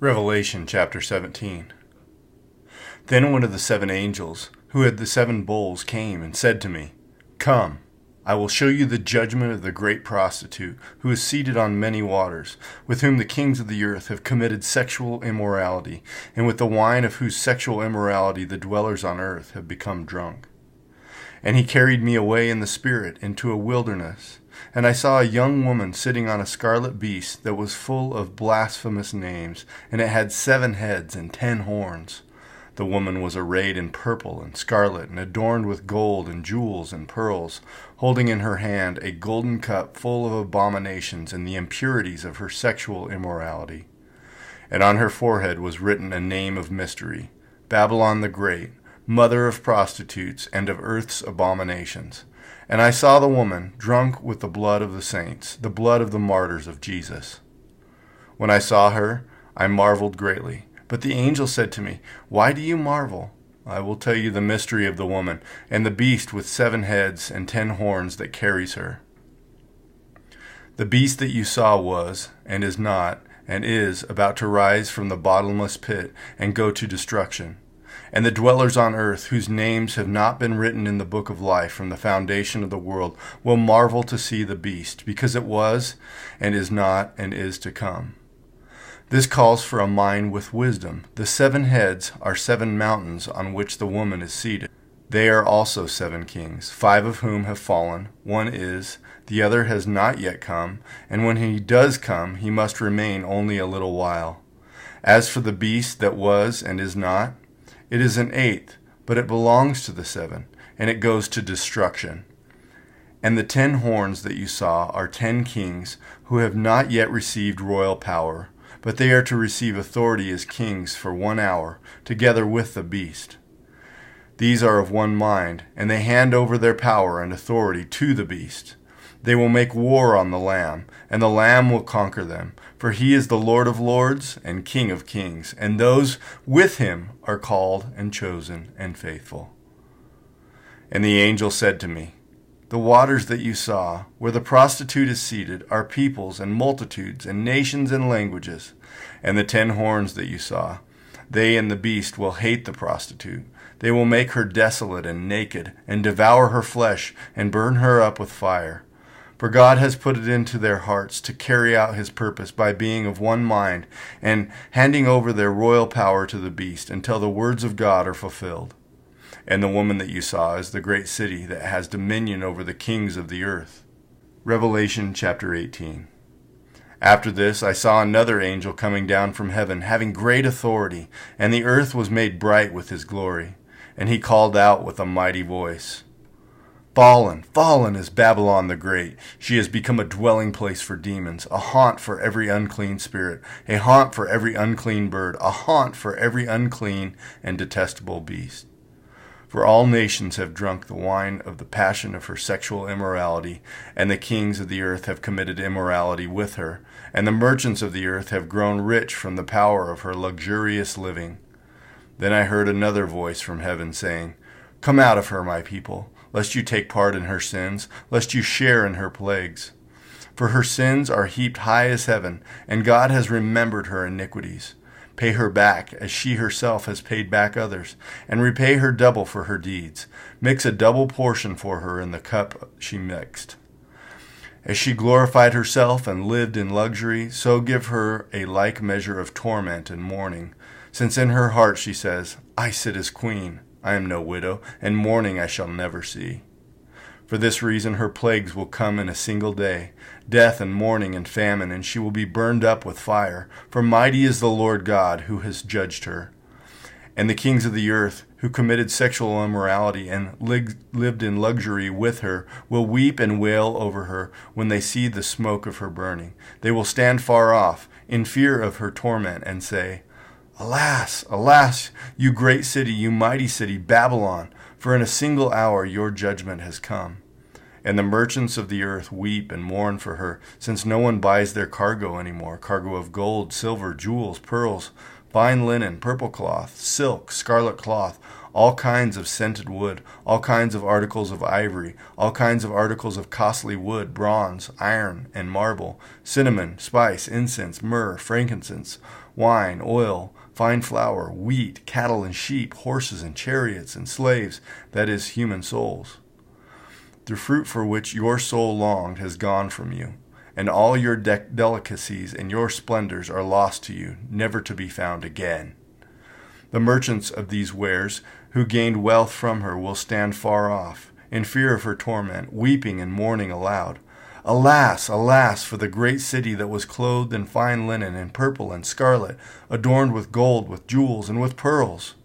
Revelation chapter 17. Then one of the seven angels, who had the seven bowls, came and said to me, "Come, I will show you the judgment of the great prostitute, who is seated on many waters, with whom the kings of the earth have committed sexual immorality, and with the wine of whose sexual immorality the dwellers on earth have become drunk." And he carried me away in the Spirit into a wilderness, and I saw a young woman sitting on a scarlet beast that was full of blasphemous names, and it had 7 heads and 10 horns. The woman was arrayed in purple and scarlet, and adorned with gold and jewels and pearls, holding in her hand a golden cup full of abominations and the impurities of her sexual immorality. And on her forehead was written a name of mystery, Babylon the Great, mother of prostitutes and of earth's abominations. And I saw the woman drunk with the blood of the saints, the blood of the martyrs of Jesus. When I saw her, I marveled greatly. But the angel said to me, "Why do you marvel? I will tell you the mystery of the woman, and the beast with 7 heads and 10 horns that carries her. The beast that you saw was, and is not, and is about to rise from the bottomless pit and go to destruction. And the dwellers on earth, whose names have not been written in the book of life from the foundation of the world, will marvel to see the beast, because it was, and is not, and is to come. This calls for a mind with wisdom. The 7 heads are 7 mountains on which the woman is seated. They are also 7 kings, 5 of whom have fallen. One is, the other has not yet come, and when he does come, he must remain only a little while. As for the beast that was and is not, it is an 8th, but it belongs to the 7, and it goes to destruction. And the 10 horns that you saw are 10 kings who have not yet received royal power, but they are to receive authority as kings for 1 hour, together with the beast. These are of one mind, and they hand over their power and authority to the beast. They will make war on the Lamb, and the Lamb will conquer them, for he is the Lord of lords and King of kings, and those with him are called and chosen and faithful. And the angel said to me, "The waters that you saw, where the prostitute is seated, are peoples and multitudes and nations and languages. And the 10 horns that you saw, they and the beast will hate the prostitute. They will make her desolate and naked, and devour her flesh, and burn her up with fire. For God has put it into their hearts to carry out his purpose by being of one mind, and handing over their royal power to the beast, until the words of God are fulfilled. And the woman that you saw is the great city that has dominion over the kings of the earth." Revelation chapter 18. After this I saw another angel coming down from heaven, having great authority, and the earth was made bright with his glory. And he called out with a mighty voice, "Fallen, fallen is Babylon the Great. She has become a dwelling place for demons, a haunt for every unclean spirit, a haunt for every unclean bird, a haunt for every unclean and detestable beast. For all nations have drunk the wine of the passion of her sexual immorality, and the kings of the earth have committed immorality with her, and the merchants of the earth have grown rich from the power of her luxurious living." Then I heard another voice from heaven saying, "Come out of her, my people, lest you take part in her sins, lest you share in her plagues. For her sins are heaped high as heaven, and God has remembered her iniquities. Pay her back as she herself has paid back others, and repay her double for her deeds. Mix a double portion for her in the cup she mixed. As she glorified herself and lived in luxury, so give her a like measure of torment and mourning, since in her heart she says, 'I sit as queen, I am no widow, and mourning I shall never see.' For this reason her plagues will come in a single day, death and mourning and famine, and she will be burned up with fire. For mighty is the Lord God who has judged her. And the kings of the earth, who committed sexual immorality and lived in luxury with her, will weep and wail over her when they see the smoke of her burning. They will stand far off, in fear of her torment, and say, 'Alas, alas, you great city, you mighty city, Babylon, for in a single hour your judgment has come.' And the merchants of the earth weep and mourn for her, since no one buys their cargo anymore, cargo of gold, silver, jewels, pearls, fine linen, purple cloth, silk, scarlet cloth, all kinds of scented wood, all kinds of articles of ivory, all kinds of articles of costly wood, bronze, iron, and marble, cinnamon, spice, incense, myrrh, frankincense, wine, oil, fine flour, wheat, cattle and sheep, horses and chariots and slaves, that is, human souls. The fruit for which your soul longed has gone from you, and all your delicacies and your splendors are lost to you, never to be found again. The merchants of these wares, who gained wealth from her, will stand far off, in fear of her torment, weeping and mourning aloud. Alas, alas, for the great city that was clothed in fine linen and purple and scarlet, adorned with gold, with jewels, and with pearls!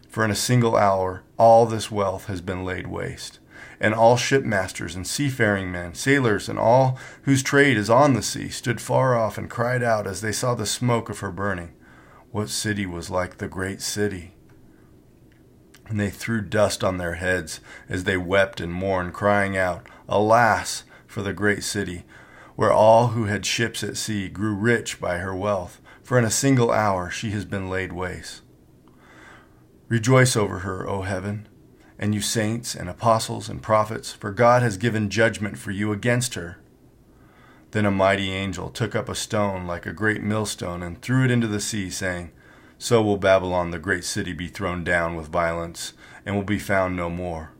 For in a single hour all this wealth has been laid waste. And all shipmasters and seafaring men, sailors, and all whose trade is on the sea, stood far off and cried out as they saw the smoke of her burning, "What city was like the great city?" And they threw dust on their heads as they wept and mourned, crying out, "Alas for the great city, where all who had ships at sea grew rich by her wealth, for in a single hour she has been laid waste." Rejoice over her, O heaven, and you saints and apostles and prophets, for God has given judgment for you against her. Then a mighty angel took up a stone like a great millstone and threw it into the sea, saying, "So will Babylon the great city be thrown down with violence, and will be found no more.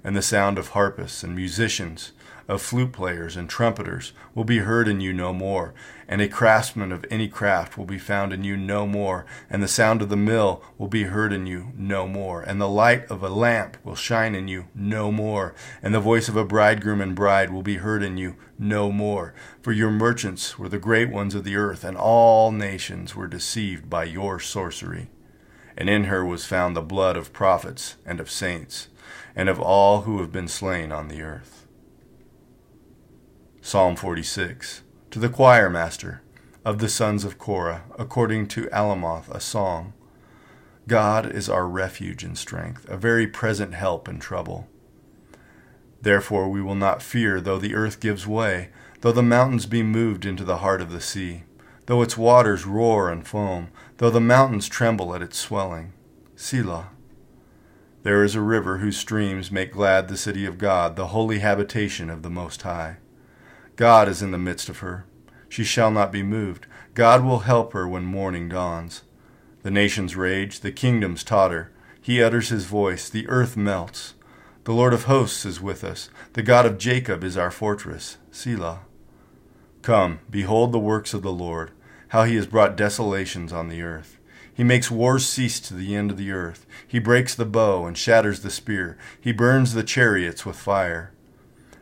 And the sound of harpists and musicians, of flute players and trumpeters will be heard in you no more, and a craftsman of any craft will be found in you no more, and the sound of the mill will be heard in you no more, and the light of a lamp will shine in you no more, and the voice of a bridegroom and bride will be heard in you no more. For your merchants were the great ones of the earth, and all nations were deceived by your sorcery. And in her was found the blood of prophets and of saints, and of all who have been slain on the earth." Psalm 46. To the choir master of the sons of Korah, according to Alamoth, a song. God is our refuge and strength, a very present help in trouble. Therefore we will not fear, though the earth gives way, though the mountains be moved into the heart of the sea, though its waters roar and foam, though the mountains tremble at its swelling. Selah. There is a river whose streams make glad the city of God, the holy habitation of the Most High. God is in the midst of her. She shall not be moved. God will help her when morning dawns. The nations rage, the kingdoms totter. He utters his voice, the earth melts. The Lord of hosts is with us. The God of Jacob is our fortress. Selah. Come, behold the works of the Lord, how he has brought desolations on the earth. He makes wars cease to the end of the earth. He breaks the bow and shatters the spear. He burns the chariots with fire.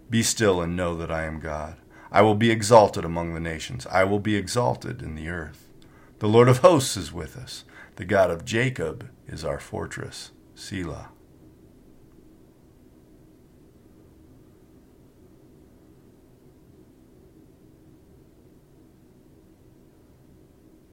Be still and know that I am God. I will be exalted among the nations. I will be exalted in the earth. The Lord of hosts is with us. The God of Jacob is our fortress. Selah.